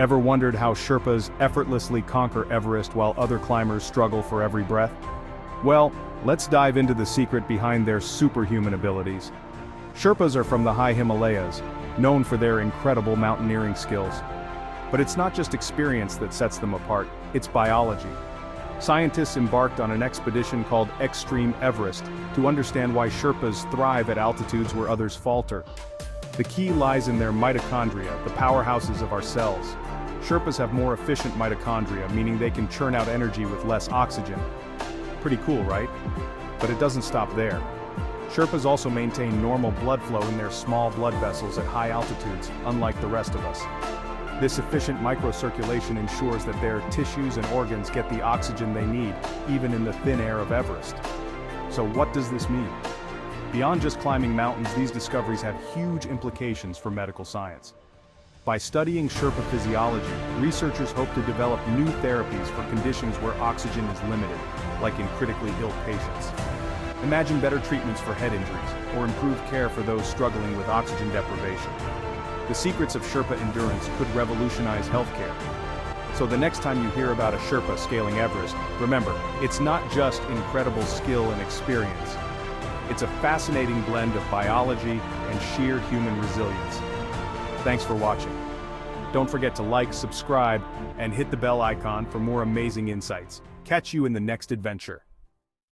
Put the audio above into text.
Ever wondered how Sherpas effortlessly conquer Everest while other climbers struggle for every breath? Well, let's dive into the secret behind their superhuman abilities. Sherpas are from the high Himalayas, known for their incredible mountaineering skills. But it's not just experience that sets them apart, it's biology. Scientists embarked on an expedition called Extreme Everest to understand why Sherpas thrive at altitudes where others falter. The key lies in their mitochondria, the powerhouses of our cells. Sherpas have more efficient mitochondria, meaning they can churn out energy with less oxygen. Pretty cool, right? But it doesn't stop there. Sherpas also maintain normal blood flow in their small blood vessels at high altitudes, unlike the rest of us. This efficient microcirculation ensures that their tissues and organs get the oxygen they need, even in the thin air of Everest. So what does this mean? Beyond just climbing mountains, these discoveries have huge implications for medical science. By studying Sherpa physiology, researchers hope to develop new therapies for conditions where oxygen is limited, like in critically ill patients. Imagine better treatments for head injuries, or improved care for those struggling with oxygen deprivation. The secrets of Sherpa endurance could revolutionize healthcare. So the next time you hear about a Sherpa scaling Everest, remember, it's not just incredible skill and experience. It's a fascinating blend of biology and sheer human resilience. Thanks for watching. Don't forget to like, subscribe, and hit the bell icon for more amazing insights. Catch you in the next adventure.